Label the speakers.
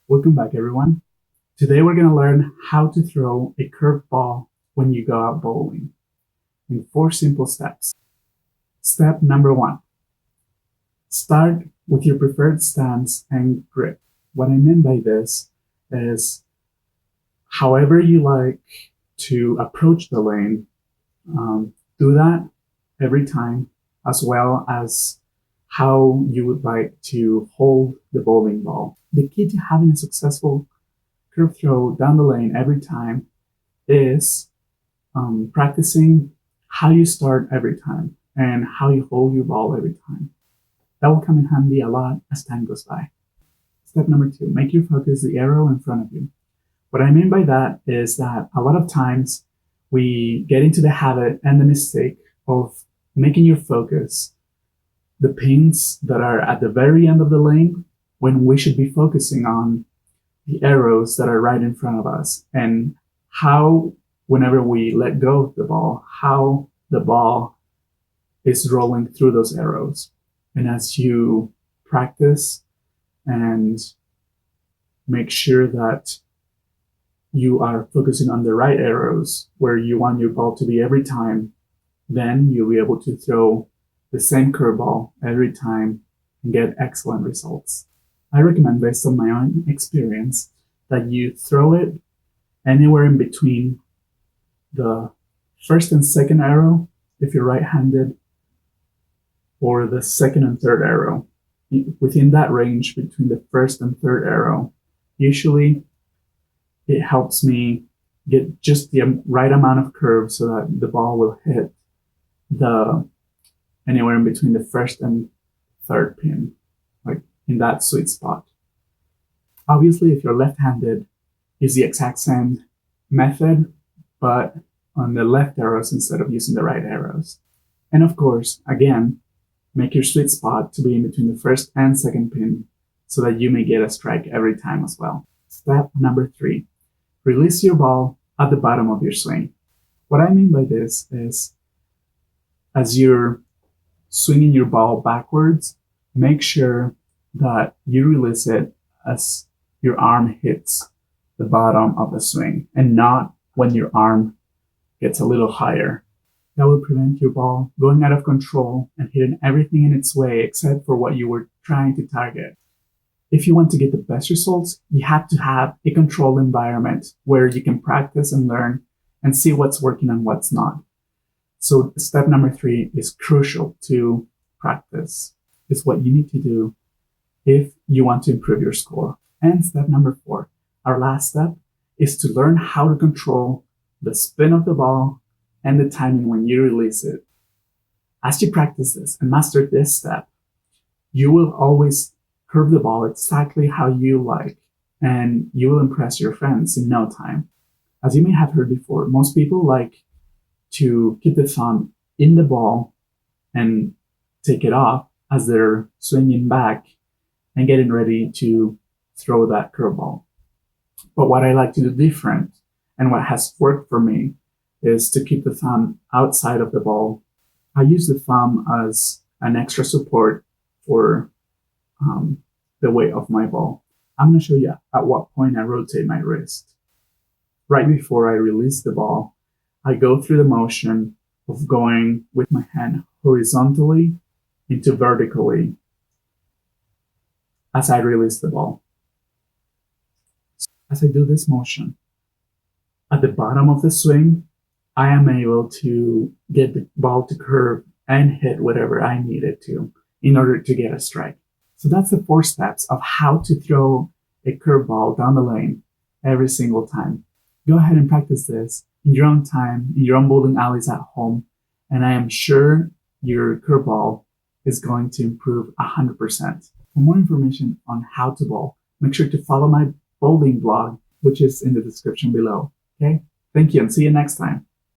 Speaker 1: Welcome back, everyone. Today we're going to learn how to throw a curved ball when you go out bowling in 4 simple steps. Step number 1. Start with your preferred stance and grip. What I mean by this is however you like to approach the lane, do that every time, as well as how you would like to hold the bowling ball. The key to having a successful curve throw down the lane every time is practicing how you start every time and how you hold your ball every time. That will come in handy a lot as time goes by. Step number 2, make your focus the arrow in front of you. What I mean by that is that a lot of times we get into the habit and the mistake of making your focus the pins that are at the very end of the lane when we should be focusing on the arrows that are right in front of us and how, whenever we let go of the ball, how the ball is rolling through those arrows. And as you practice and make sure that you are focusing on the right arrows where you want your ball to be every time, then you'll be able to throw the same curveball every time and get excellent results. I recommend, based on my own experience, that you throw it anywhere in between the first and second arrow, if you're right-handed, or the second and third arrow. Within that range between the first and third arrow, usually it helps me get just the right amount of curve so that the ball will hit anywhere in between the first and third pin, like in that sweet spot. Obviously, if you're left-handed, use the exact same method, but on the left arrows instead of using the right arrows. And of course, again, make your sweet spot to be in between the first and second pin so that you may get a strike every time as well. Step number 3, release your ball at the bottom of your swing. What I mean by this is, as you're swinging your ball backwards, make sure that you release it as your arm hits the bottom of the swing and not when your arm gets a little higher. That will prevent your ball going out of control and hitting everything in its way except for what you were trying to target. If you want to get the best results, you have to have a controlled environment where you can practice and learn and see what's working and what's not. So step number 3 is crucial to practice. It's what you need to do if you want to improve your score. And step number 4, our last step, is to learn how to control the spin of the ball and the timing when you release it. As you practice this and master this step, you will always curve the ball exactly how you like, and you will impress your friends in no time. As you may have heard before, most people like to keep the thumb in the ball and take it off as they're swinging back and getting ready to throw that curveball. But what I like to do different, and what has worked for me, is to keep the thumb outside of the ball. I use the thumb as an extra support for the weight of my ball. I'm going to show you at what point I rotate my wrist. Right before I release the ball, I go through the motion of going with my hand horizontally into vertically as I release the ball. As I do this motion, at the bottom of the swing, I am able to get the ball to curve and hit whatever I need it to in order to get a strike. So that's the 4 steps of how to throw a curveball down the lane every single time. Go ahead and practice this in your own time, in your own bowling alleys at home, and I am sure your curveball is going to improve 100%. For more information on how to bowl, make sure to follow my bowling blog, which is in the description below. Okay? Thank you, and see you next time.